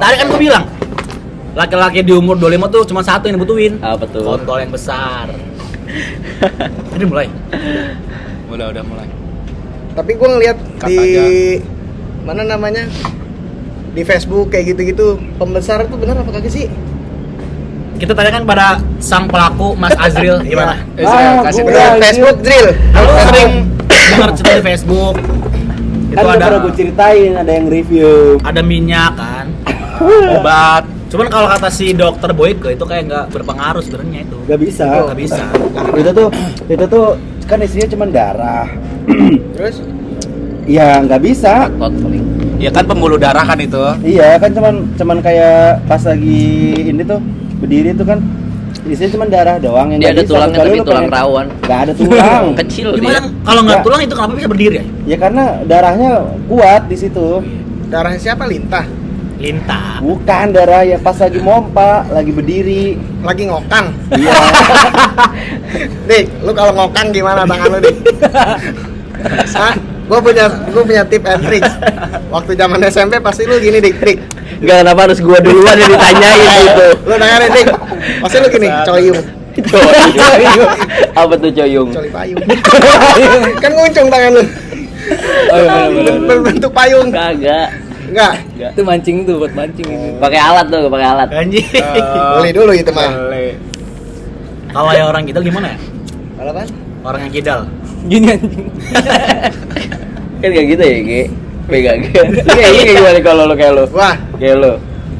Tadi kan gue bilang laki-laki di umur 25 tuh cuma satu yang dibutuhin. Apa tuh? Kontol yang besar. Ini mulai. Udah mulai. Tapi gue ngeliat Cut di aja. mana namanya di Facebook kayak gitu-gitu pembesar itu benar apa kagak sih? Kita tanyakan pada sang pelaku Mas Azril gimana? Kasih Di tahu. Facebook drill. Lu sering dengar cerita di Facebook. Itu Kan ada pernah gue ceritain, ada yang review. ada minyak kan, obat. Cuman kalau kata si dokter Boyke itu kayak nggak berpengaruh sebenarnya itu. Gak bisa. Nggak bisa. Itu tuh kan isinya cuma darah. Terus Ya nggak bisa. Tot paling. Ya kan pembuluh darah kan itu. Iya kan cuman kayak pas lagi ini tuh berdiri tuh kan isinya cuma darah doang yang Dia nggak ada bisa. tulangnya Kecuali tapi lu tulang pengen- rawan. Nggak ada tulang. Kecil Gimana dia. kalau nggak Ya. tulang itu kenapa bisa berdiri ya? Ya karena darahnya kuat di situ. darahnya siapa? Lintah. Lintah. Bukan darah ya pas lagi mompa, lagi berdiri. Lagi ngokang. Iya. Dik, lu kalau ngokang gimana tangan lu, Dik? Hah? Gue punya tip and tricks. Waktu zaman SMP pasti lu gini, Dik, Dik. Enggak, kenapa harus gua duluan yang ditanyain gitu. Lu dengerin, Dik. Pasti lu gini, coyung, Coyung. Apa tuh coyung? coli payung. Kan nguncung tangan lu. Oh iya benar. Berbentuk payung. Kagak. Enggak. Itu mancing tuh buat mancing itu. Pakai alat tuh, pakai alat. Anjing. Beli dulu itu mah. Kalau ya orang kidal gimana ya? Kalau apa? Orang yang kidal. Gini anjing. Kan kayak gitu ya, Ge. Pegang. Kayak gimana kalau lu kayak lu? Wah, Kayak lu.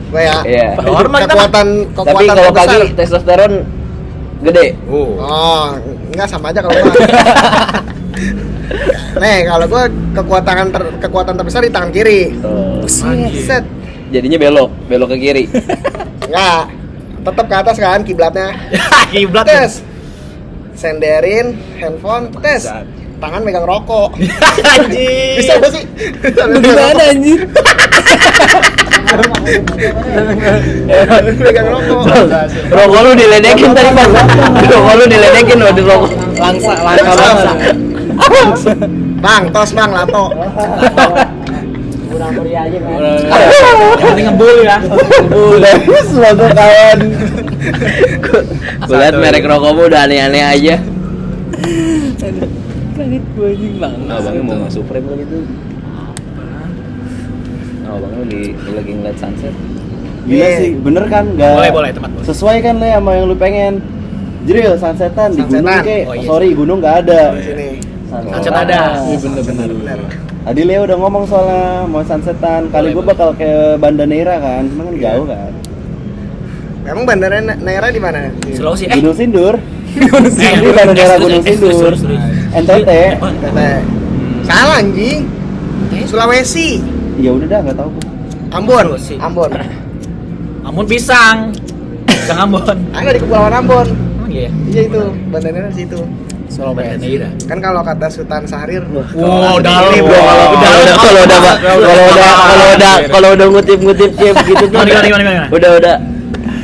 gue ya. Iya. Normal kita mah. Kekuatan Tapi kalau terbesar. pagi testosteron gede. Oh, enggak sama aja kalau gua. Nih, kalau gua kekuatan terbesar di tangan kiri. Oh. Set. Jadinya belok ke kiri. Enggak. Tetap ke atas kan kiblatnya. Kiblat. Tes. Senderin handphone, tes. Tangan megang rokok. Anjing. Bisa gak sih? Gimana anjir? Megang rokok. Rokok lu diledekin tadi, Bang. Rokok lu diledekin loh di rokok. Langka banget. Bang, tos bang, lato. Yang penting ngebul ya. Suatu kawan. Gua liat merek rokokmu udah aneh-aneh aja. Planet gua anjing bang. Abangnya mau masuk Supreme lagi tuh. Abangnya lagi ngeliat sunset. Gila Iya. sih, bener kan? Nggak Boleh tempat boleh. sesuai kan Le sama yang lu pengen. Jril, sunsetan di gunung Sunsetan. kek. Oh, iya. Sorry, gunung nggak ada. Sini. Sunset ada. Iya bener-bener. Bener. Tadi Leo udah ngomong soalnya mau sunsetan. Kali Boleh, gue bakal ke Banda Neira kan, cuma kan jauh kan. Emang bandara Naira di mana? Sulawesi. Gunung Sindur. Ini Banda Neira Gunung Sindur. NTT. Tete. Salah anjing. Sulawesi. Ya udah dah, nggak tahu gua. Ambon. Sulawesi. Ambon. Amun pisang. Pisang Ambon. Ada di Kepulauan Ambon. Emang iya. Iya itu, bandaranya di situ. Banda Neira. Kan kalau kata Sultan Syahrir, Wow, dalam ini, bro. Kalau udah ngutip chip gitu tuh. Gimana? Udah.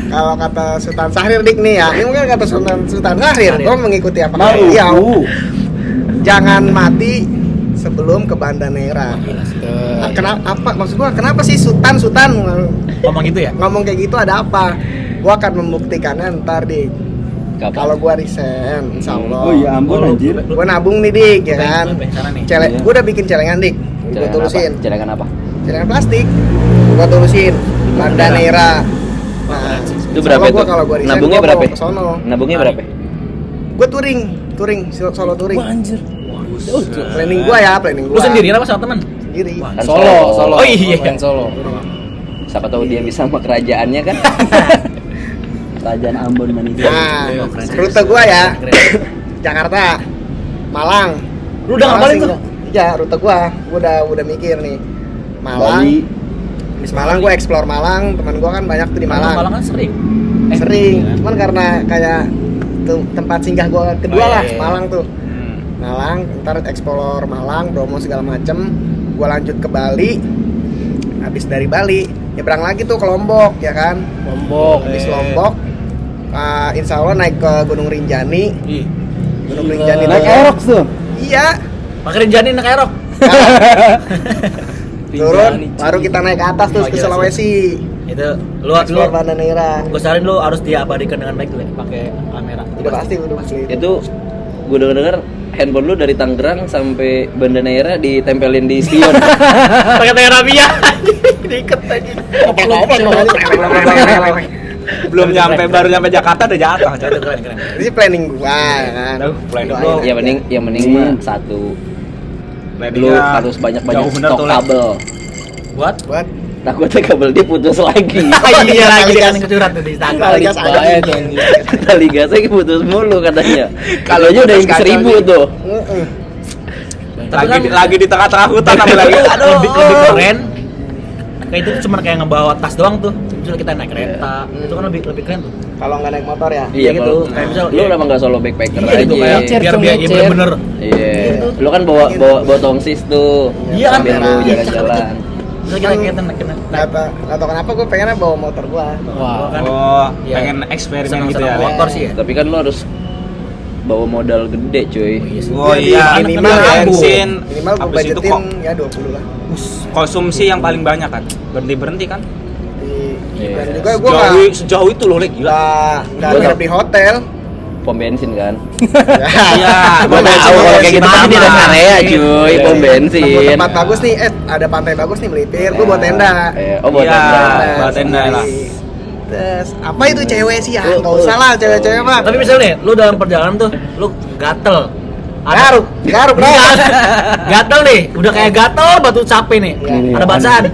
kalau kata Sultan Syahrir dik nih ya, ini mungkin kata Sultan Syahrir, gue mengikuti apa kata Mau. dia. Jangan mati sebelum ke Banda Neira. Kenapa? Apa maksud gua? Kenapa sih Sultan Ngomong gitu ya? ngomong kayak gitu? Ada apa? Gua akan membuktikannya ntar dik. Kalau gua resign, insya Allah. Oh iya, Ambon anjir. Gua nabung nih dik, ya kan? Sana nih. Iya. Gua udah bikin celengan dik. Gua tulisin. Celengan apa? Celengan plastik. Gua tulisin Banda Neira. Nah, Itu berapa insya Allah itu? Kalau gua resign, Nabungnya gua berapa? mau kesono. Nabungnya berapa? Gua touring, solo touring. Wah anjir. Planning gua ya, planning Lu gua. sendiri apa sama teman? Sendiri. Kan Solo. Oh iya. Main solo. Siapa tahu dia bisa sama kerajaannya kan? Kerajaan Ambon Manisya. Nah, rute gua ya. Jakarta, Malang. Lu udah ngapalin tuh? Iya, rute gua udah mikir nih. Malang. Bali. Di Malang gua explore Malang, teman gua kan banyak tuh di Malang. Malang kan sering. Sering, iya. cuman karena kayak tuh tempat singgah gua kedua Oh, iya, lah, iya. Malang tuh. Malang, ntar explore Malang, Bromo segala macem. Gua lanjut ke Bali. Habis dari Bali, nyebrang lagi tuh ke Lombok, ya kan? Lombok. Habis Lombok, insya Allah naik ke Gunung Rinjani. Ih. Gunung Rinjani Naik tuh- Aerox tuh. Iya. Pakai Rinjani naik aerok. Turun, baru kita naik ke atas terus Oh, ke jelas, Sulawesi. Itu lu Explore Bandanera. gue saranin lu harus diabadikan dengan baik tuh ya, pakai kamera. Udah pasti udah pasti. Itu gue denger handphone lu dari Tangerang sampai Bandanera ditempelin di spion. Pakai terapia. Diikat lagi. Belum baru nyampe Jakarta udah jatuh. Keren. Ini planning gua ya kan. Planning Doain. gua. yang mending mah satu. Lu Planningnya harus banyak-banyak jauh bener stok tuh, Lek. kabel. Buat Buat Takutnya kabel dia putus lagi. iya lagi Tali kan gas. kecurat tuh di Instagram. Tali gas aja. Bahaya tuh anjing. Tali gasnya putus mulu katanya. Kalau aja udah yang Kacau 1000 sih. tuh. Heeh. Tapi kan Lagi di tengah-tengah hutan apa lagi? Aduh. lebih keren. Kayak itu cuma kayak ngebawa tas doang tuh. Misalnya kita naik kereta, itu kan lebih keren tuh. Kalau nggak naik motor ya. Iya gitu. gitu. Kayak misal, Lu kenapa enggak solo backpacker Iya gitu kayak aja? biar biar Ngecer. bener-bener. Iya. Lu kan bawa tongsis tuh. Iya kan? Sambil lu Iya, jalan-jalan. Terus kita naik Nggak tahu kenapa gue pengennya bawa motor gua. Wah. kan. Oh, Iya. pengen eksperimen Senang gitu ya. motor sih ya. Tapi kan lu harus bawa modal gede, cuy. Oh iya, Jadi minimal bensin. Minimal gue Habis itu budgetin kok ya 20 lah. konsumsi yang paling banyak kan. Berhenti kan. Iya. Dan juga gue nggak Sejauh itu loh, Lek, gila. nggak nginep di hotel. Pom bensin kan. Iya, Gua tahu kalau kayak gitu pasti di rest area, cuy, pom Nemu bensin. tempat bagus nih, ada pantai bagus nih Melipir, gue bawa tenda. Oh, buat Iya. tenda. Bawa tenda lah. Terus apa itu cewek sih ya? Nggak usah lah cewek-cewek mah. Tapi misalnya nih, lu dalam perjalanan tuh, lu gatel. Garuk kenapa? Gatel nih, udah kayak gatel batu capek nih. Iya. Ada bacaan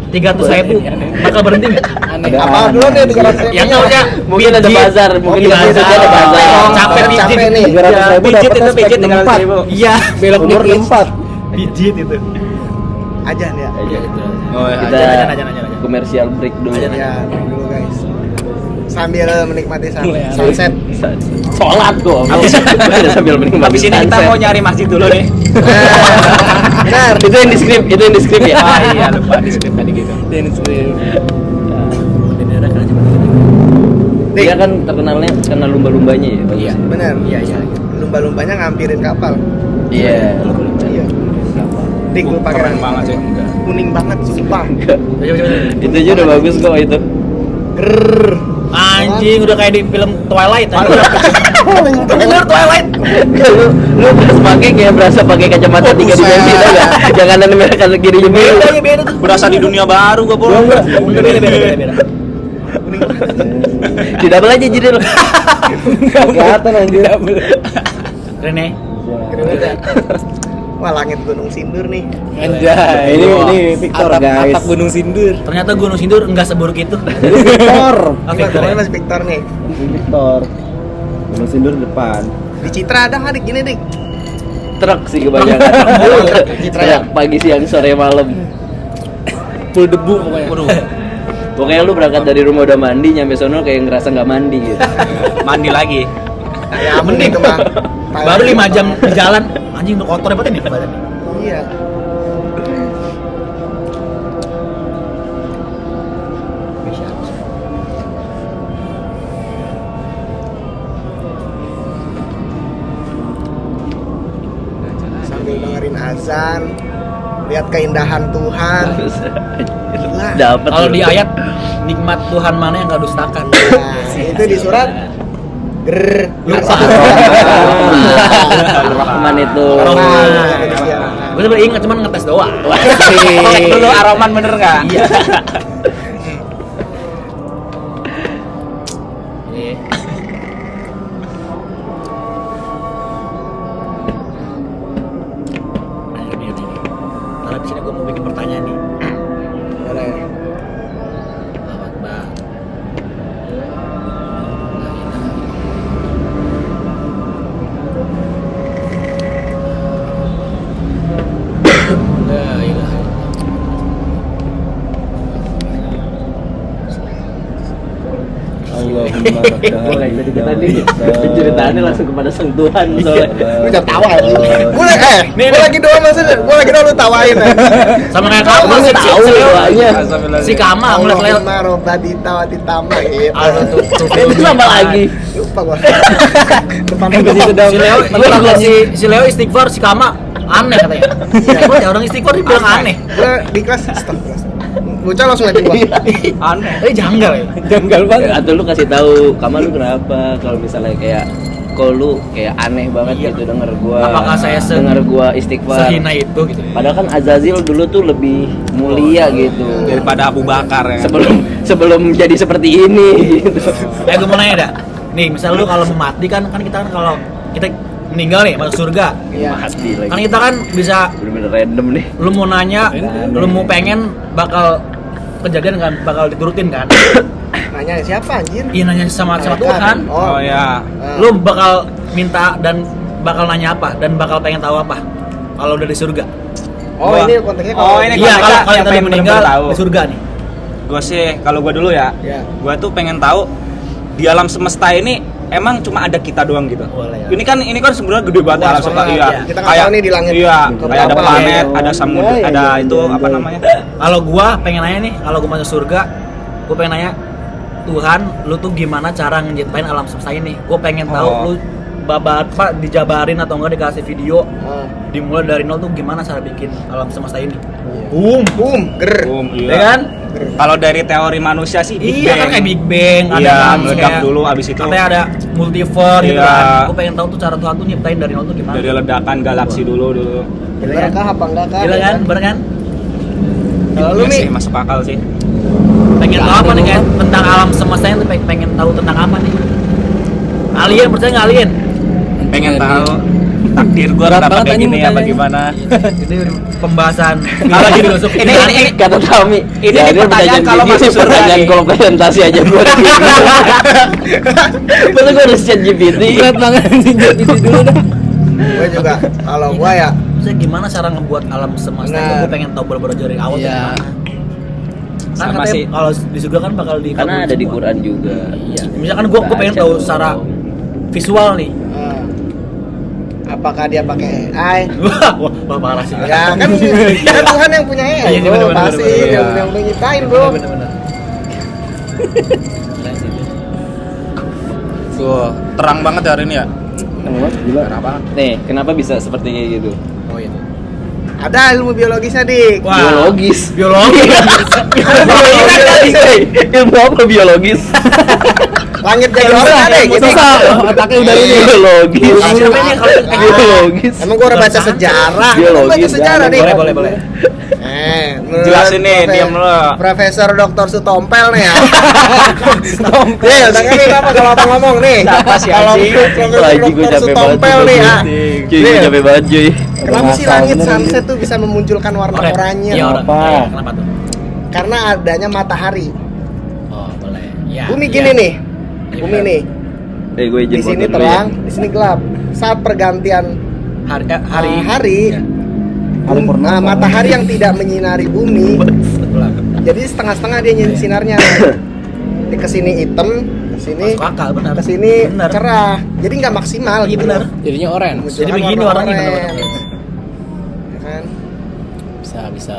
300.000 bakal berhenti nggak? Aneh. Apa dulu nih 300.000? Ya nggak usah. Mungkin ada bazar, mungkin Oh, di situ bazar. ada bazar. Capek Capek pijit nih. 300.000 Pijit itu dapetnya pijit spek 300.000. Iya, Belok Umur dikit. 4. pijit itu. Ajan ya. Aja. Oh, iya. Kita Ajan. komersial break dulu. Ajan. Ya, dulu guys. Sambil menikmati Mulai sunset. Sholat kok. Sambil menikmati Habis ini kita sunset. mau nyari masjid dulu nih. Benar. Itu yang di skrip ya. Ah iya, lupa di skrip tadi gitu. Dan skrip. Dia kan terkenalnya karena lumba-lumbanya ya. bagus Iya. ya. Benar. Iya. Lumba-lumbanya ngampirin kapal. Iya. Iya. Dik lu pakai Keren banget sih. kuning banget sumpah. Itu aja udah bagus kok itu. Grrrr. Anjing udah kayak di film Twilight. Bener Twilight. lu pas pakai kayak berasa pakai kacamata 3 dimensi tau enggak? Jangan ada merah kanan kirinya biru. Beda tuh. Berasa di dunia baru gua, Bro. Beda. Tidak apa aja jadi lu. Kelihatan anjir. Keren ya. Wah, langit Gunung Sindur nih. Anjay. Ini Victor, guys. Atap Gunung Sindur. Ternyata Gunung Sindur enggak seburuk itu. Victor. Ah, Ini Victor ya? Mas Victor nih. Victor. Gunung Sindur depan. Di Citra ada nggak dik gini dik? Truk sih kebanyakan. Citra Truk pagi siang sore malam. Full debu pokoknya. Waduh. Pokoknya lu berangkat dari rumah udah mandi nyampe sono kayak ngerasa nggak mandi gitu. Mandi lagi. Ya mending itu mah. Baru 5 jam di jalan, anjing udah kotor banget nih badan. Iya. Sambil dengerin azan, lihat keindahan Tuhan. Gila. Dapat. Kalau di ayat nikmat Tuhan mana yang enggak dustakan. Nah, itu di surat Grrrr. Lupa. Rahman itu. Rahman. Iya. Gue sebenernya ingat cuman ngetes doang. Cek dulu Aroman bener nggak? Iya. Iya. Ntar abis ini gue mau bikin pertanyaan nih. Boleh. Allahu Akbar. La ilaha Allahumma Tadi ceritanya langsung kepada sang Tuhan soalnya. Lu jangan tawa ya. Gue lagi doa maksudnya. Gue lagi doa lu tawain. sama kayak kamu Emang si tahu doanya. si Kama ngeliat-ngeliat Allahumma robbadita wa ditama gitu. Aduh, tuh Itu sama lagi. Lupa gua. Depan si Leo si Leo istighfar si Kama aneh katanya. Ya, orang istighfar dibilang aneh. Gue di kelas astagfirullah. bocah langsung liatin gua. Aneh. Janggal ya. Janggal banget. Atau lu kasih tahu, Kamal lu kenapa kalau misalnya kayak kok lu kayak aneh banget Iya. gitu denger gua. Apakah saya denger gua istighfar. Sehina itu gitu. Padahal kan Azazil dulu tuh lebih mulia gitu. Daripada Abu Bakar ya. Sebelum jadi seperti ini gitu. Gue mau nanya dah. Nih, misal lu kalau mau mati kan kita kan kalau kita meninggal nih masuk surga. Iya. Mati lagi. Kan kita kan bisa Bener-bener random nih. lu mau nanya, lu mau pengen bakal kejadian kan, bakal diturutin kan. Nanya siapa anjir? Iya nanya sama Malaikat. Tuhan. Oh ya. Lu bakal minta dan bakal nanya apa dan bakal pengen tahu apa kalau udah di surga. Oh, Gua- ini konteksnya Oh, ini Iya, konteksnya kalau yang kita pengen meninggal bener-bener tahu. di surga nih. Gua sih kalau gua dulu ya. Iya. Gua tuh pengen tahu di alam semesta ini emang cuma ada kita doang gitu. Boleh, ya. Ini kan sebenarnya gede banget Luas alam semesta. banget, Iya. ya. Kita nggak tahu nih di langit Iya, ke kayak ada berapa. planet, Iya. ada samudra, Iya, ada iya, itu iya, apa iya. namanya? Kalau gua pengen nanya nih, kalau gua masuk surga, gua pengen nanya Tuhan, lu tuh gimana cara ngeciptain alam semesta ini? Gua pengen tahu Oh. lu apa dijabarin atau enggak dikasih video Ah. dimulai dari nol tuh gimana cara bikin alam semesta ini? Boom, ger. Iya. Ya kan? Kalau dari teori manusia sih Big Iya Bang. kan kayak Big Bang, ada Iya, kan, meledak kayak- dulu abis itu. katanya ada multiverse gitu Iya. kan. Gue pengen tahu tuh cara Tuhan tuh nyiptain dari nol tuh gimana. Dari ledakan galaksi dulu. Bener kah apa enggak kah? Gila kan? Bener kan? Kalau lu Iya nih, sih, masuk akal sih. Pengen tahu apa nih kayak tentang alam semesta tuh pengen tahu tentang apa nih? Alien, percaya nggak alien? Pengen tahu takdir gua Berat kenapa banget kayak anjing gini apa pertanyaannya. gimana. Ini pembahasan. Kalau jadi masuk Ini Kata Tami, Ini pertanyaan kalau masuk surga pertanyaan nih. kalau presentasi aja gua. Betul gua harus chat GPT. Berat banget anjing jadi dulu dah. gue juga kalau gua ya Maksudnya gimana cara ngebuat alam semesta itu? Nah. Gue pengen tahu bener-bener dari awal tuh Iya. gimana. Kan Sama katanya sih. kalau di surga kan bakal di Karena ada di Quran juga. Iya. Misalkan gue pengen Baca tahu dong. secara visual nih. ah, apakah dia pakai AI? Wah parah sih. Ya kan Tuhan yang punya AI, Iya, bro. bener-bener, Pasti bener-bener. yang nyiptain, bro. Bener-bener. Tuh, terang banget hari ini ya. Gila. Kenapa? Nih, kenapa bisa seperti kayak gitu? Oh iya. Ada ilmu biologisnya, Dik. Wah. Biologis. Biologi. Ilmu apa biologis? Langit jadi orang ada gitu. Otaknya udah ini. Biologis. Siapa ini kalau Biologis. Emang gua udah baca sejarah. Biologis, Gua baca sejarah ya. nih. boleh. Menurut Jelasin nih, diam lu. Profesor Dr. Sutompel nih ya. Nih, dengerin apa kalau abang ngomong nih. Siapa sih, Kalau anjing? Profesor Lagi gue Dr. capek banget. Sutompel nih ya. Cuy, gue capek banget cuy. Kenapa sih Ngasal langit bener sunset tuh bisa memunculkan warna oranye? Iya, orang. Apa? Iya, kenapa tuh? Karena adanya matahari. Oh, boleh. Ya. Bumi iya. gini nih. Iya, Bumi benar. nih. Gue izin Di sini potong dulu terang, di sini gelap. Saat pergantian Hari hari, Iya. Hari purnama. matahari yang tidak menyinari bumi, Betul. jadi setengah-setengah dia sinarnya. Di kesini hitam, kesini Masuk akal, benar. kesini Benar. cerah. Jadi nggak maksimal Iya gitu. benar. Jadinya oren. Jadi begini orangnya benar-benar. Ya kan? Bisa.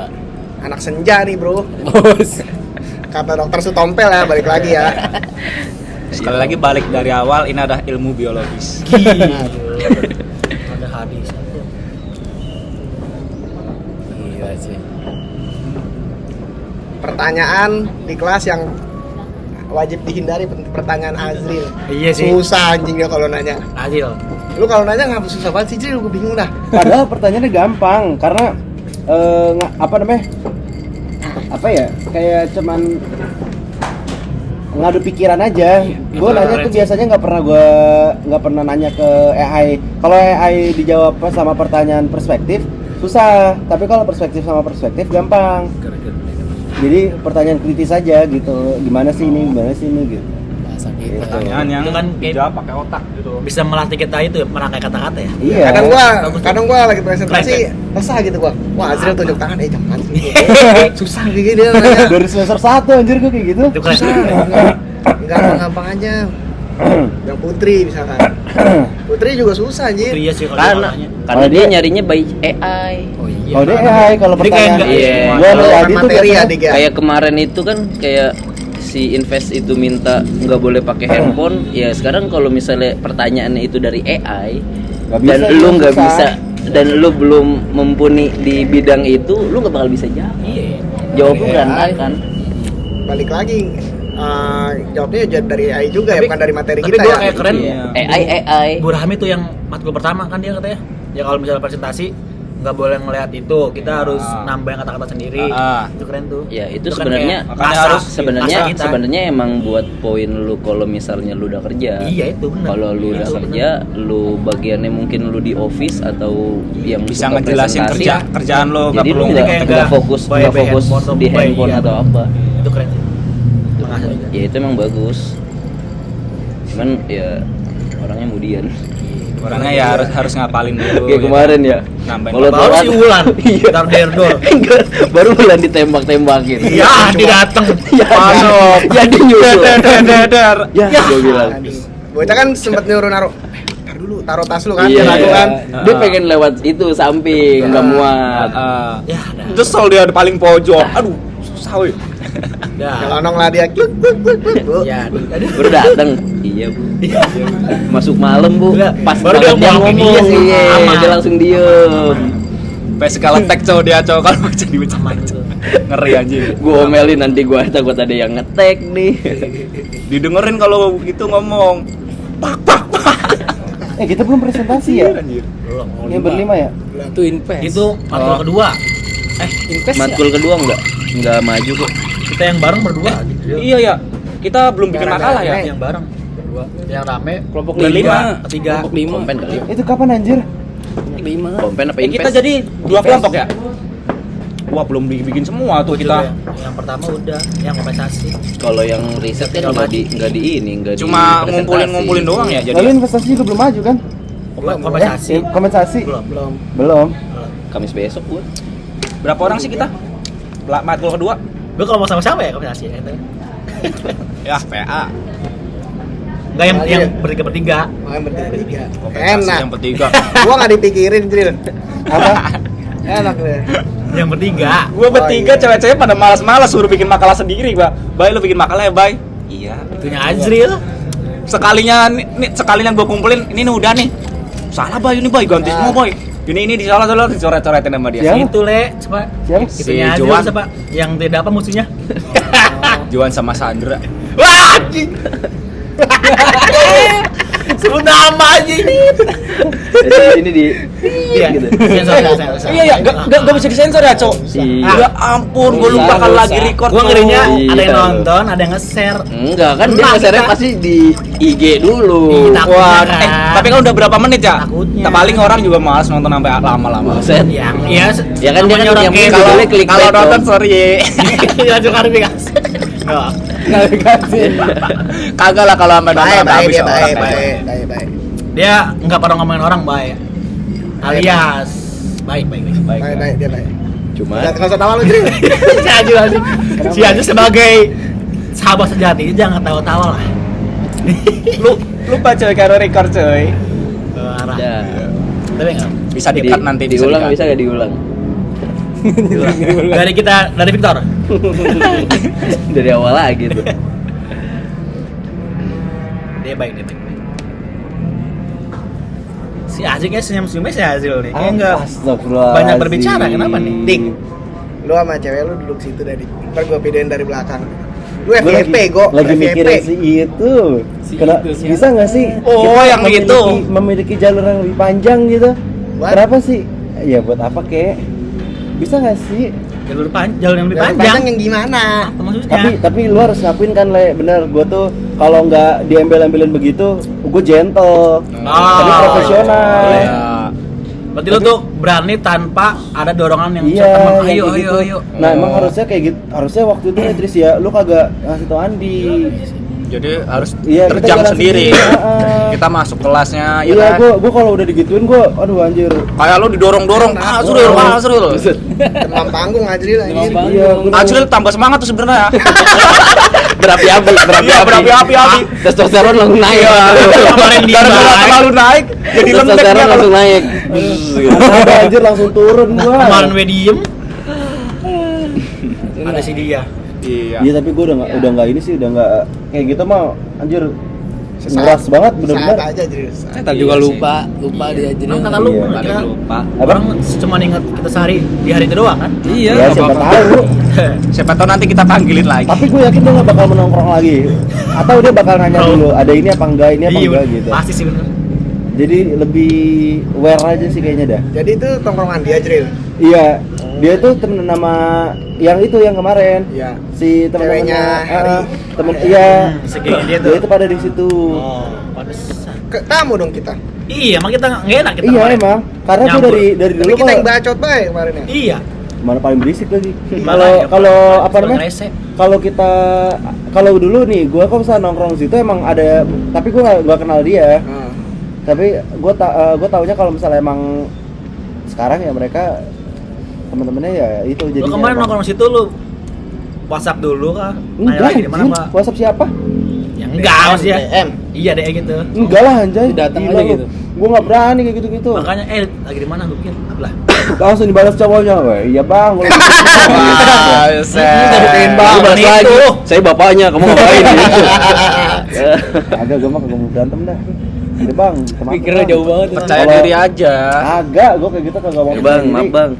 Anak senja nih, Bro. Bos. Kata dokter Sutompel ya, balik lagi ya. Sekali lagi balik dari awal, ini adalah ilmu biologis. Ada hadis. Gila sih. Pertanyaan di kelas yang wajib dihindari, pertanyaan Azril. Iya sih. Susah anjing dia kalau nanya. Adil. Lu kalau nanya nggak susah banget sih, Jil, gue bingung dah. Padahal pertanyaannya gampang karena apa namanya? Apa ya? Kayak cuman ngadu pikiran aja. Gue nanya tuh biasanya nggak pernah nanya ke AI. Kalau AI dijawab sama pertanyaan perspektif susah, tapi kalau perspektif sama perspektif gampang. Jadi pertanyaan kritis aja gitu. Gimana sih ini gitu. Bahasa kita. Pertanyaan yang Itu kan kayak- dijawab pakai otak gitu. Bisa melatih kita itu ya, merangkai kata-kata ya. Iya. Kadang gua lagi presentasi resah gitu gua. Wah, Azril tunjuk tangan, jangan sih. Susah kayak gini dia nanya. Dari semester 1 anjir gue kayak gitu. Itu keren. Enggak gampang aja. Yang Putri misalkan. Putri juga susah anjir. Iya sih kalau Karena ditanya. karena Oh, dia dia- nyarinya by AI. Oh iya. Oh, dia AI kalau Jadi kayak pertanyaan. nggak- Iya. Gua Kalau sama Adi tuh materi ya, biasanya- Dik ya. Kayak kemarin itu kan kayak si invest itu minta nggak boleh pakai handphone. Ya sekarang kalau misalnya pertanyaannya itu dari AI Nggak dan bisa, lu dia nggak susah. bisa dan lu belum mumpuni di bidang itu, lu nggak bakal bisa jawab. Iya. jawab lu Iya. berantakan. Balik lagi jawabnya dari AI juga ya, Tapi- bukan dari materi tapi kita gua ya. kayak keren. Iya. AI. Bu Rahmi tuh yang matkul pertama kan dia katanya. Ya kalau misalnya presentasi nggak boleh ngelihat itu, kita harus nambahin kata-kata sendiri. Itu keren tuh. Ya itu kan sebenarnya kayak makanya masa- harus masa kita. sebenarnya emang buat poin lu kalau misalnya lu udah kerja. Iya itu benar. Kalau lu udah Itu kerja, lu bagiannya mungkin lu di office atau yang bisa suka ngejelasin presentasi, kerjaan lo, nggak jadi perlu lu kayak nggak nggak fokus by nggak fokus handphone di atau by handphone iya. atau apa. Itu keren sih. Mengasah aja. Ya itu emang bagus. Cuman ya orangnya kemudian. orangnya ya harus ngapalin dulu. Kayak kemarin ya. Nambahin Kalau Baru telat- si Wulan. Iya. Dar derdor. Enggak, baru bulan ditembak-tembakin. Iya, dia datang. Ya, Masuk. ya dia nyusul. Dadar. Ya, gue bilang. Bocah kan sempet nyuruh tar dulu, taruh tas lu kan, Iya, biar aku kan. dia pengen lewat itu samping, nggak muat. Ya, dah. Kesel dia di paling pojok. Aduh, susah weh. Dah. Nyelonong lah dia. Bu. Ya, aduh. Baru datang. Iya, Bu. Masuk malam, Bu. Udah, Pas baru banget dia ngomong dia sih. Iya, Aman. dia langsung diem. Sampai skala tek cowok dia cowok kalau baca di Aman tuh. ngeri anjing. Gue omelin nanti gue takut ada yang ngetek nih. Didengerin kalau gitu ngomong. Pak. Kita belum presentasi ya? Anjir. Belum. Yang berlima ya? Itu invest. Itu matkul kedua. invest ya? Matkul kedua nggak maju kok. Kita yang bareng berdua gitu. Iya ya. Kita belum bikin makalah ya. Yang bareng berdua. Yang rame Kelompok Berlima. ketiga. Kelompok 5. Kompen kali. Itu kapan anjir? 5. Kompen apa invest? Kita jadi dua kelompok ya. Wah belum bikin semua tuh kita. Yang pertama udah, yang kompensasi. Kalau yang riset kan nggak di ini nggak di Cuma presentasi. ngumpulin doang ya Lalu jadi. investasi juga belum maju kan? Kompensasi. Kompensasi? Belum. Belum. Kamis besok gue. Berapa orang sih kita? Matkul kedua? Gue kalau mau sama-sama ya kompensasi ya. Gitu. Ya PA. Enggak yang bertiga-bertiga. Oh, yang bertiga. Kompensasi Enak. yang ketiga. Gua nggak dipikirin, Dril. Apa? Enak deh. Yang bertiga. Gua bertiga iya. cewek-cewek pada malas-malas suruh bikin makalah sendiri, Mbak. Bay lu bikin makalah ya, Bay? Iya. Itunya Azril. Sekalinya gua kumpulin, ini nih udah nih. Salah, Bay, ini Bay, ganti semua, Bay. Ini disalah-salah dicoret-coretin sama dia. Siapa? Itu le, coba. Siapa? Si Itunya Azril Juan. siapa? Yang tidak apa musuhnya? Juan sama Sandra. Wah, anjing. Sebut nama anjing. Ini di Iya. gitu. Sensor. Iya ya, enggak bisa disensor ya, Cok. Iya. Ya ampun, gua lupa kalau lagi record. Gua ngerinya Iya. ada yang nonton, ada yang nge-share. Enggak kan dia Nah, nge-share kita- pasti di IG dulu. Iya, takutnya Wah, kan. tapi kan udah berapa menit ya? Takutnya. Tak paling orang juga malas nonton sampai lama-lama. Buset. Yang iya, Ya kan dia namanya kan orang yang kepo. kalau- Kalau klik kalau back nonton dong. sorry. Langsung klarifikasi. Enggak. Kagak lah kalau sampai nonton Baik, sampai baik habis dia, orang baik, kayaknya. baik. Dia enggak pernah ngomongin orang baik. Alias baik. Baik, dia baik. Cuma Enggak usah tawa lu, Dril. Si Aju anjing. Si Aju sebagai sahabat sejati jangan tawa-tawa lah. Lupa coy kalau record coy. Parah. ya. Tapi enggak. Bisa di-cut nanti diulang di-cut. bisa gak diulang? Dari Victor. Dari awal lagi tuh. Dia baik. Si Azil kayak senyum-senyumnya si Azil nih. Kayak enggak Astagfirullahaladzim. banyak berbicara. Kenapa nih? Dik. Lu sama cewek lu duduk situ dari. Ntar gua videoin dari belakang. Lu Gua FYP, Go. lagi FYP. mikirin si itu. itu Bisa nggak sih? Oh, kita yang itu. memiliki jalur yang lebih panjang gitu. What? Kenapa sih? Ya buat apa kek? Bisa nggak sih? Jalur yang lebih Yang panjang. yang gimana? Apa maksudnya? Tapi lu harus ngakuin kan le, bener gue tuh kalau nggak diambil-ambilin begitu, gue gentle, tapi profesional. Iya. Berarti lu tuh berani tanpa ada dorongan yang Iya, emang yang ayo. kayak gitu. Nah emang harusnya kayak gitu. Harusnya waktu itu Tris ya, lu kagak ngasih tau Andi. Jadi harus Iya, kita terjang jalan sendiri. sendiri. Kita masuk kelasnya ya Iya, kan. gue kalau udah digituin aduh anjir. Kayak lu didorong-dorong, Azril. Demam panggung Azril anjir. Iya, gua Azril tambah semangat tuh sebenarnya. Berapi-api, Iya, berapi-api. Testosteron langsung naik. Kemarin dia Gara-gara baik. terlalu naik, jadi lembek Testosteron dia. langsung naik. Ada anjir langsung turun gua. Kemarin gue diem. Ada si dia. Iya. Iya tapi gue udah nggak ini sih udah nggak kayak gitu mah anjir nguras banget bener-bener. Saat aja jadi. Kita juga lupa dia jadi. Emang kata lu Iya. kira lupa. orang cuma inget kita sehari di hari itu doang kan? Iya, Ya siapa tahu. Siapa tahu nanti kita panggilin lagi. Tapi gue yakin dia nggak bakal menongkrong lagi. Atau dia bakal nanya dulu, ada ini apa enggak, ini apa Iya, enggak gitu. pasti sih bener. Jadi lebih aware aja sih kayaknya dah. Jadi itu tongkrongan dia Jril. Iya, dia tuh temen nama yang itu yang kemarin. Iya. Si temen-temennya Ceweknya Harry. temen iya. Segini dia Dia tuh. itu pada di situ. Oh, pantesan. Ke tamu dong kita. Iya, emang kita nggak enak kita. Iya kemarin. emang, karena gue Nyampur. dari Tapi dulu kita yang kalau bacot baik kemarin ya. Iya. mana paling berisik lagi. Makanya, Kalau apa suka namanya? ngerese. Kalau dulu nih, gue kalau misalnya nongkrong situ emang ada, tapi gue nggak kenal dia. Tapi gue taunya kalau misalnya emang sekarang ya mereka teman-temannya ya itu jadi. Lu kemarin nongkrong situ lu WhatsApp dulu kah? Nanya Enggak, lagi di mana, anjir. Pak? WhatsApp siapa? Ya enggak maksudnya. DM. Iya deh gitu. Enggak lah anjay. Datang Gila aja lu. gitu. Gua nggak berani kayak gitu-gitu. Makanya lagi di mana gue pikir. Lah. Langsung dibalas cowoknya, weh. Iya bang. Gua lagi- Ngaduin Baru Bang, bahas itu. lagi. Saya bapaknya, kamu ngapain gitu. Agak gue mah kagak mau berantem dah. Iya bang. kemana, Pikirnya Bang? jauh banget. Percaya Kalau- diri aja. Agak, gue kayak gitu kagak mau. Ya bang, maaf bang.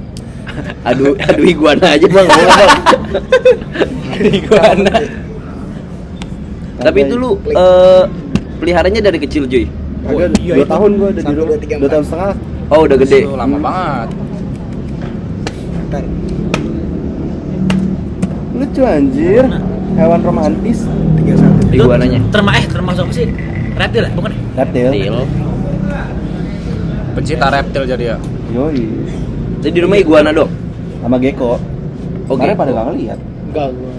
Aduh iguana aja bang. Boleh, bang. Iguana. Tapi itu lu peliharanya dari kecil Joy. Agak, iya, 2 itu. tahun gue udah di 1, rumah. 2, 3, 2 tahun setengah. Oh udah gede. Itu lama banget. Ntar. Lucu anjir. Hewan romantis. 31. Itu Iguananya. termasuk apa sih? Reptil ya? Bukan ya? Reptil. Reptil. Pencinta reptil jadi ya. Yoi. Jadi di rumah iguana dong. Sama gecko. Oke. Kemarin pada gak ngeliat. Enggak gua.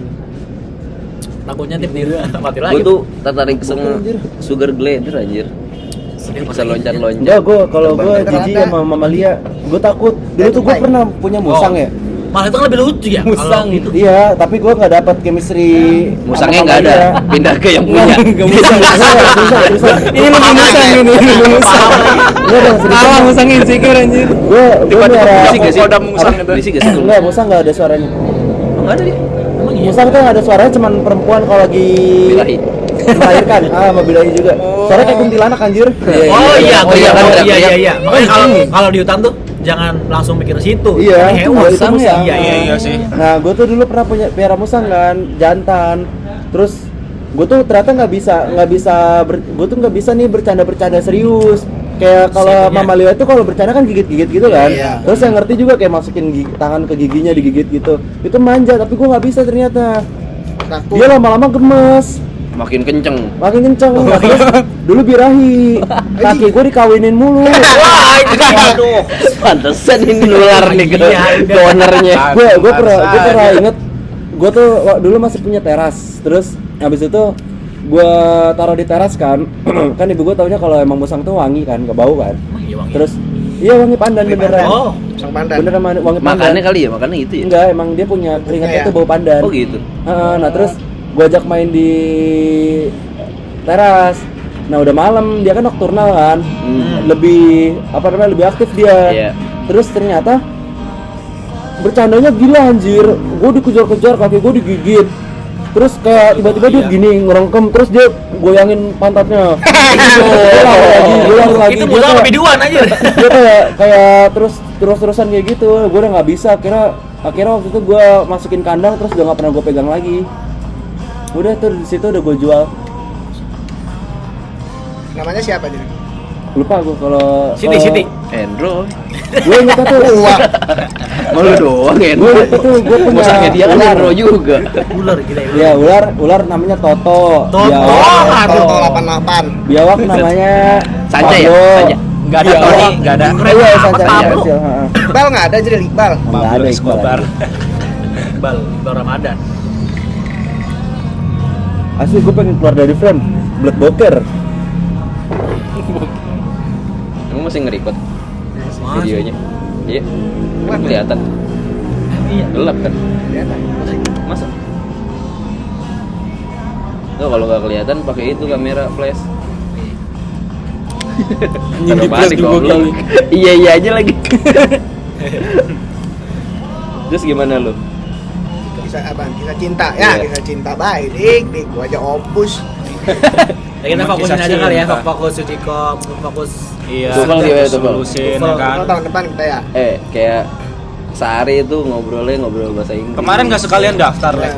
Takutnya tip diri mati lagi. Gue tuh tertarik sama Anjir. sugar glider anjir. Bisa loncat-loncat. Enggak, kalau gue Terbang jijik ada. sama mamalia. Gue takut. Dulu tuh gue pernah punya musang ya. Malah itu kan lebih lucu ya. Musang. Kalau itu. Iya, tapi gue nggak dapat chemistry. Musangnya sama nggak ada, mamalia. pindah ke yang punya. Enggak musang. Ini lebih musang ini, lebih musang. Gue udah Kalah musang insecure anjir. Gue Tiba-tiba merah. Berisik gak sih? Kodam musang itu. Berisik gak sih? Enggak, musang nggak ada suaranya. Oh, nggak ada dia. Emang iya. Musang tuh nggak ada suaranya, cuman perempuan kalau lagi Bilahi. melahirkan. Sama bilahi juga. Suaranya kayak kuntilanak anjir. Oh iya, Oh iya, kan, iya, teriak-teriak. iya. Makanya kalau di hutan tuh jangan langsung mikir ke situ. Iya, Ini itu hewan. musang ya. Iya, iya, Iya sih. Nah, gue tuh dulu pernah punya piara musang kan, jantan. Terus gue tuh ternyata gue tuh nggak bisa nih bercanda serius. Kayak kalau Siapanya. mamalia itu kalau bercanda kan gigit-gigit gitu kan. Iya. Terus yang ngerti juga kayak masukin tangan ke giginya digigit gitu. Itu manja, tapi gue nggak bisa ternyata. Takut. Dia lama-lama gemes, Makin kenceng. makin kenceng. Terus dulu birahi, kaki gue dikawinin mulu. Wah, itu aduh. Pantesan ini nular nih ke Iya, ke ownernya. gue pernah Pantesan. inget, gue tuh dulu masih punya teras. Terus habis itu gue taruh di teras kan. Kan ibu gue taunya kalau emang musang tuh wangi kan, gak bau kan. Emang iya, wangi. Terus iya wangi pandan beneran. Oh, Sang pandan. Beneran wangi pandan. Makannya kali ya, makannya itu ya. Enggak, emang dia punya keringatnya Iya. tuh bau pandan. Oh gitu. Nah terus gue ajak main di teras. Nah udah malam, dia kan nokturnal kan. Lebih lebih aktif dia. Iya. Terus ternyata bercandanya gila anjir. Gue dikejar-kejar, kaki gue digigit. Terus kayak tiba-tiba dia gini ngerongkem, terus dia goyangin pantatnya. Goyang lagi. itu Dia musang kayak- lebih duan anjir. dia kayak terus-terusan kayak gitu. Gue udah nggak bisa. Akhirnya waktu itu gue masukin kandang, terus udah nggak pernah gue pegang lagi. Udah tuh di situ udah gue jual. Namanya siapa jadi? Lupa gue kalau Siti. Endro. Gue inget tuh Malu doang ya. gue inget tuh gue punya Musangnya dia kan ular. Endro juga. Ular gila ya. Ya ular namanya Toto. Toto. Biawak, Aduh. Toto 88. biawak namanya Sanca ya? Pablo. Sanca. Enggak ada Tony, enggak ada. Keren Iya, amat, Sanca Pablo. kecil. Heeh. Iqbal nggak ada jadi Iqbal. Nggak ada Pablo Iqbal. Escobar. Iqbal Ramadan. Asli gue pengen keluar dari frame. Blood Boker. Kamu masih nge-record Masih. videonya? Iya. Kan kelihatan. Iya. Gelap kan? Lihat lah. Masa? Tuh kalau nggak kelihatan pakai itu kamera flash. Anjing di flash dua kali. Iya aja lagi. Terus gimana lu? Kisah apa? Kisah cinta. Ya, Iya. kisah cinta baik. Dik, gua aja opus. Kita fokusin aja kali ya, fokus cuci kop, fokus Iya. Tufel gimana, Tufel? Solusin Tufel. kan. Kalau tahun depan kita ya. Kayak sehari itu ngobrol bahasa Inggris. Kemarin nggak sekalian daftar, Lek.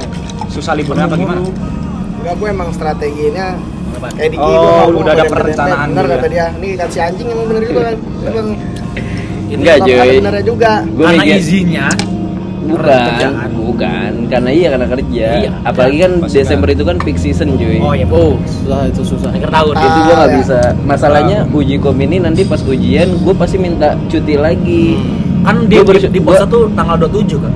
Susah liburnya apa gimana? Enggak, gue emang strateginya kayak Diki, Oh, gue ngomong udah ada sama perencanaan bener juga. kata dia. Ini kan si anjing emang bener juga kan. Emang Enggak, ada Joy. benernya juga. Gue karena mikir izinnya. bukan karena karena kerja. Iya. Apalagi kan Pasti Desember itu kan peak season, cuy. Oh iya, Oh, susah. akhir tahun. Itu gue nggak ya. bisa. Masalahnya uji kom ini nanti pas ujian gue pasti minta cuti lagi. Kan di Gua bersyukur- di puasa tuh tanggal 27 kan.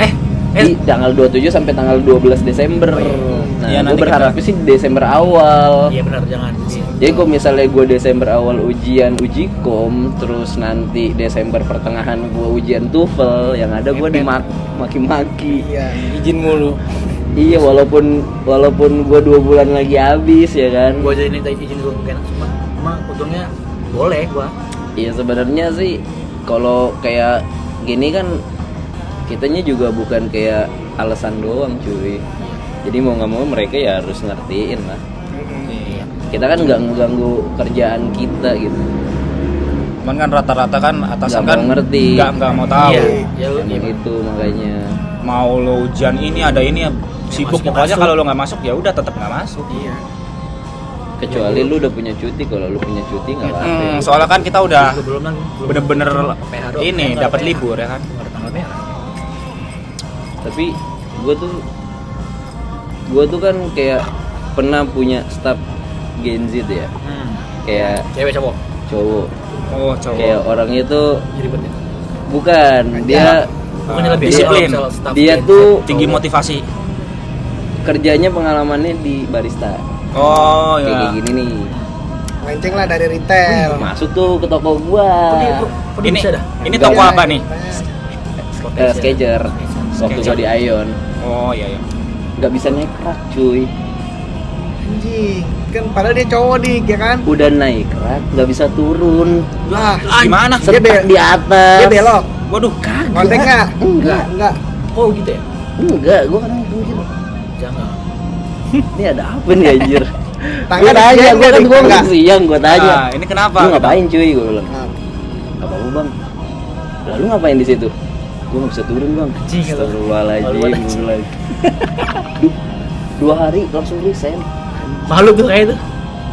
Di tanggal 27 sampai tanggal 12 Desember. Oh, iya. Nah, Iya, gue nanti berharapnya sih Desember awal. Iya benar, jangan. Jadi kalau misalnya gue Desember awal uji kom, terus nanti Desember pertengahan gue ujian TOEFL, yang ada gue dimaki-maki. Iya. Izin mulu. Iya, walaupun gue 2 bulan lagi habis ya kan. Gua jadi minta izin gua kan, cuma untungnya boleh gua. Iya sebenarnya sih kalau kayak gini kan kitanya juga bukan kayak alasan doang, cuy. Jadi mau nggak mau mereka ya harus ngertiin lah. Iya. Kita kan nggak ngeganggu kerjaan kita gitu. Cuman kan rata-rata kan atasan Nggak kan mau ngerti. nggak mau tahu. Iya, ya lu Yang itu makanya. Mau lo ujian ini ada ini ya sibuk Masuknya pokoknya masuk. kalau lo nggak masuk ya udah tetap nggak masuk. Iya. Kecuali lu udah punya cuti, kalau lu punya cuti nggak apa-apa. Soalnya kan kita udah Gua belum bener-bener PH doang. ini Nggak ada dapat PH. libur ya kan. Nggak ada tanggal PH. Tapi gue tuh kan kayak pernah punya staff Gen Z ya, kayak Cewek cowok. cowok. Oh, cowok. Kayak orangnya tuh Jadi ribet ya. bukan dia Bukannya lebih disiplin. kalau staff dia Gen Z. tuh Tinggi motivasi. kerjanya pengalamannya di barista. Oh Kayak ya. gini nih. Melenceng lah dari retail. Masuk tuh ke toko gua. Kok dia Ini bisa dah? ini Enggak. toko apa nih? Sketcher. Waktu gua di Ion Oh iya ya. nggak bisa nekrak, cuy. Anjing. Kan padahal dia cowok dik ya kan. Udah naik rak nggak bisa turun. Lah, Gimana? Dia Setak di atas. dia belok. Waduh. Kontek enggak? Enggak. Oh gitu ya? Enggak, gua kan mikir Jangan. ini ada apa nih anjir. Tangga Gua tanya, disediain gua kan nggak, gua Dik? kan siang gua tanya. Ah, ini kenapa? Lu ngapain cuy? Gua bilang. Nah, Gak apa-apa bang. Lalu ngapain di situ? Gua nggak bisa turun bang. Anjing, lu. Astagfirullahaladzim. Malu banget. Gua bilang. 2 hari langsung resign. Malu tuh kayak itu.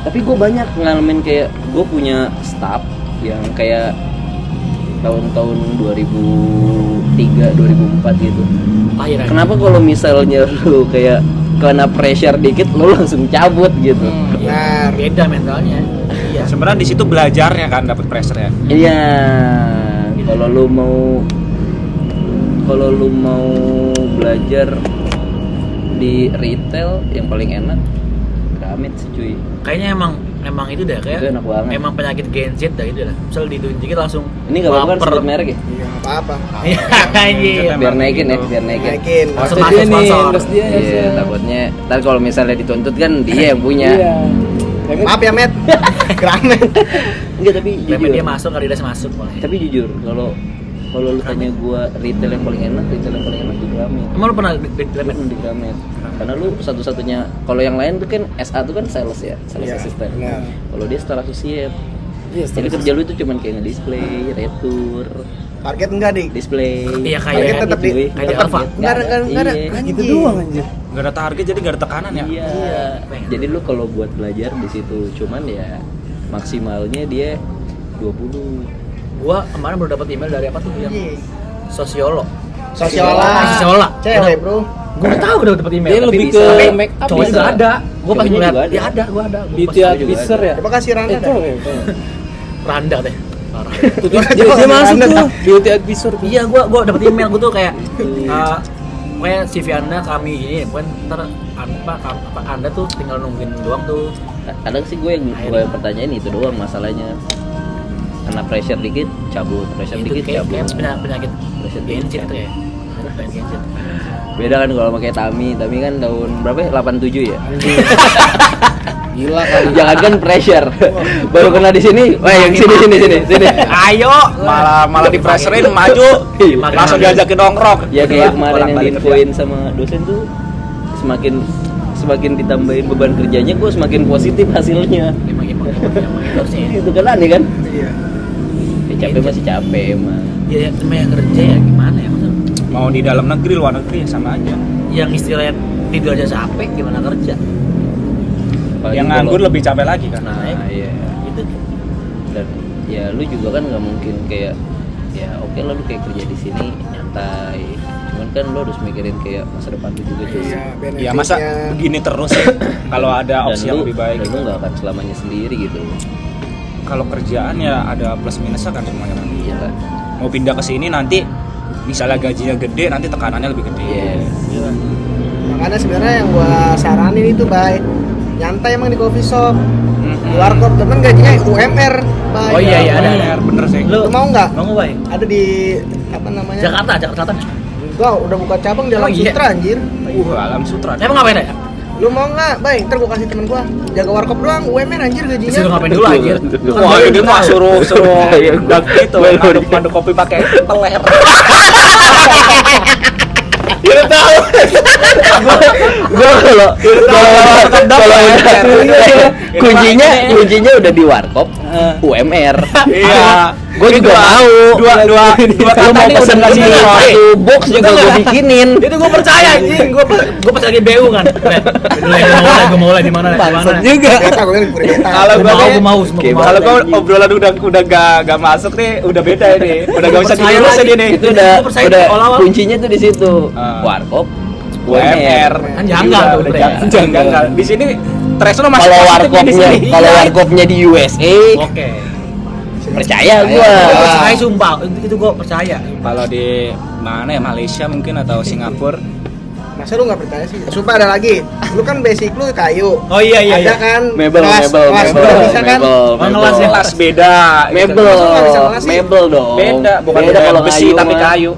Tapi gue banyak ngalamin kayak gue punya staff yang kayak tahun-tahun 2003, 2004 gitu. Lahir aja. Kenapa kalau misalnya lu kayak kena pressure dikit lu langsung cabut gitu? benar. Beda mentalnya. Iya. Sebenarnya di situ belajarnya kan dapat pressure ya. Iya. Kalau lu mau belajar di retail yang paling enak Gramet sih cuy. Kayaknya emang itu dah kayak Itu enak banget. emang penyakit Gen Z dah itu dah. Misal ditunjukin langsung. Ini gak apa-apa kan baper. sebut merek ya? Iya, nggak apa-apa. Iya, anjir. Biar naikin ya, biar naikin. Naikin. Masuk Dia nih, sponsor. endorse dia ya. Iya, takutnya ntar kalau misalnya dituntut kan dia yang punya. Iya. Maaf ya, Met. Gramet. Enggak, tapi Payment jujur. dia masuk, Adidas masuk boleh. Tapi jujur, kalau lu tanya gua retail yang paling enak di Gramet. Emang lu pernah di Pernah di Gramet. Karena lu satu-satunya, kalau yang lain tuh kan SA tuh kan sales ya, sales Iya, assistant. benar. Kalau dia setelah associate. Iya, Jadi kerja lu itu cuman kayak nge-display, retur, Target enggak dik? display. Iya, Target kayak tetap di cuy. kayak di tetap Alfa. Enggak ada. Iya. Gitu doang anjir. Gak ada target jadi gak ada tekanan ya. Iya. Jadi lu kalau buat belajar di situ, cuman ya maksimalnya dia 20. Gua kemarin baru dapat email dari apa tuh yang Anjing. sosiolog. Sosiola. Sosiola. Cewek, Bro. Gua nggak tahu udah dapat email. Dia tapi lebih bisa. ke Tapi make up cowoknya bisa. juga ada. Gua pas Cowoknya ngeliat, juga ada. ya ada, gua ada. Gua Beauty pas- advisor ya. Coba kasih Randa dah. Cowok ya. Randa teh. Parah. Tuh, dia masuk tuh beauty advisor. Iya, gua dapat email gua tuh kayak kayak CV Anda kami ini, bukan ntar apa Anda tuh tinggal nungguin doang tuh. Kadang sih gue yang pertanyaan itu doang masalahnya. Kena pressure dikit, cabut. Pressure Itu dikit, kayak cabut. penyakit Pressure Gen Z dikit, itu ya. Penyakit Gen Z. Beda kan kalau pakai Tami kan tahun berapa ya? 87 ya? Gila kali. Jangan kan pressure. Baru kena di sini. Wah, yang sini. Ayo, Malah di pressurein maju. Iya, Langsung diajakin nongkrong. Ya kayak kemarin Orang yang balik diinfoin sama dosen tuh semakin semakin ditambahin beban kerjanya gue semakin positif hasilnya. Emang itu harusnya ya. Itu kan aneh kan? Iya. Ya, capek masih capek emang. Ya cuma yang kerja ya gimana ya maksudnya. Mau di dalam negeri, luar negeri ya sama aja. Yang istilahnya tidur aja capek gimana kerja. Apalagi Yang kalau- nganggur lebih capek lagi kan. Nah iya. Itu Dan ya lu juga kan nggak mungkin kayak ya oke lah lu kayak kerja di sini nyantai. Cuman kan lu harus mikirin kayak masa depan lu juga cuy. Iya, Ya masa benefitnya. begini terus ya? Kalau ada Dan opsi yang lu, lebih baik dan gitu. lu nggak akan selamanya sendiri gitu. Kalau kerjaan ya ada plus minusnya kan semuanya nanti. Iya kan. Mau pindah ke sini nanti misalnya gajinya gede nanti tekanannya lebih gede. Yes. Makanya sebenarnya yang gua saranin itu baik nyantai emang di coffee shop, Mm-mm. di warkop, temen gajinya UMR, baik. Oh iya, iya, ada. Bener sih. Lu mau nggak? mau nggak, Bay? Ada di apa namanya? Jakarta Selatan. Gua udah buka cabang di Alam Oh, iya. Sutra anjir. Alam Sutra. Emang ngapain ya? Lu mau nggak? Baik, ntar gua kasih temen gua jaga warkop doang, UMR anjir gajinya. Disuruh ngapain dulu anjir? Wah, ini mah suruh Iya, dan itu madu kopi pakai teler. Gue kalau kuncinya udah di warkop UMR. Iya. Gue juga mau. Dua Lu kata mau nih pesen udah sini kasih satu box juga gue bikinin. Itu gue percaya anjing, gue pas lagi BU kan. Gue mau lah di mana? Bangsat juga. Beta gua bilang pura beta. Kalau Gue mau semua. Oke, gua mau. kalau gua obrolan udah gak masuk nih, udah beda ini. Udah gak bisa Percaya diurus lagi. ini nih. Itu udah Gua percaya udah awal-awal. kuncinya tuh di situ. Ah. Warkop UMR. Kan janggal tuh, Bre. Janggal. Di sini threshold masih Kalau positif nih di warkopnya sini. kalau warkopnya di USA Oke. percaya Gue gua. percaya sumpah, itu gue percaya. Kalau di mana ya, Malaysia mungkin atau Singapura. Masa lu nggak percaya sih? Sumpah ada lagi. Lu kan basic lu kayu. Oh iya Ada kan Mebel, kelas mebel, udah bisa kan? ngelas ya. Kelas beda. Mebel, Masa nggak bisa ngelas sih? mebel dong. Beda, bukan beda kalau besi kayu tapi mah. kayu.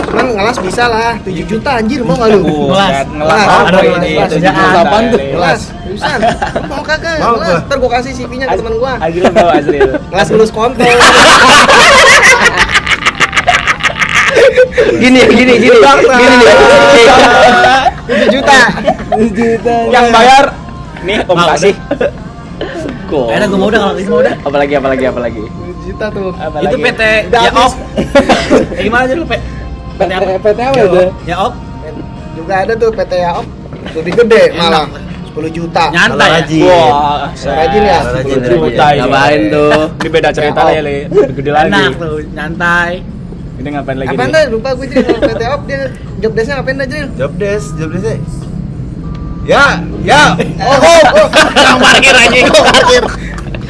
Cuman ngelas bisa lah, 7 juta anjir mau nggak lu? Ngelas. Ngelas. Ngelas. Apa Ada ini? ngelas. 7 juta. Apaan tuh? Ngelas, seriusan. Mau kagak? Mau Ngelas. gua. Ntar gua kasih CV-nya ke teman gua. Azril bawa Azril. Ngelas lulus kontol. Gini nih. 7 juta. Yang bayar nih Om Mau, kasih. Kok. Enak gue mau udah kalau mau udah. Apalagi. 7 juta tuh. Itu PT Udah ya habis. op. Gimana aja lu PT apa? PT apa itu? Ya op. Juga ada tuh PT Yaop. Lebih gede malah. 10 juta. Nyantai ya. Rajin. Wah, Rajin ya? 10 juta ini. Ngapain tuh? Ini beda cerita Ya, ya, Le. Lebih gede lagi. Enak tuh, nyantai. Ini ngapain lagi Apaan nih? dah? Lupa gue jadi kalau PT Yaop dia job desk-nya ngapain dah Jril? Job desknya. Ya. Oh. Yang parkir anjing. Parkir.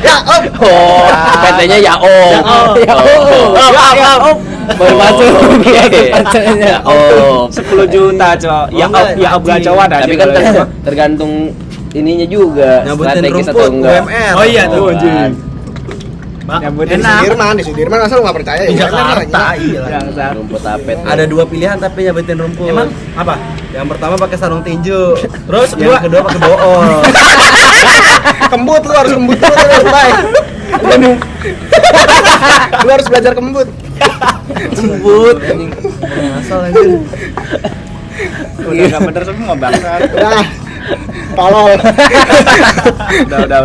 Ya, Om. Oh, PT-nya Yaom. Om. Baru masuk. Katanya. Oh. 10 juta, Cok. Ya enggak, ya gacawan aja. Tapi kan tergantung ininya juga Nyabutin strategis atau rumput enggak. UMR. Oh iya tuh. kan. Nyabutin Enak. Di Sudirman masa lu nggak percaya Di ya? Jakarta. Iya. Bangsat. Rumput apet. Ada 2 pilihan tapi nyabetin rumput. Emang apa? Yang pertama pakai sarung tinju. Terus Yang kedua pakai bool. Kembut lu harus kembut dulu terus baik. Lu harus belajar kembut. Kembut. Asal anjir. Udah enggak bener semua bangsat. Udah. Tolol. Udah.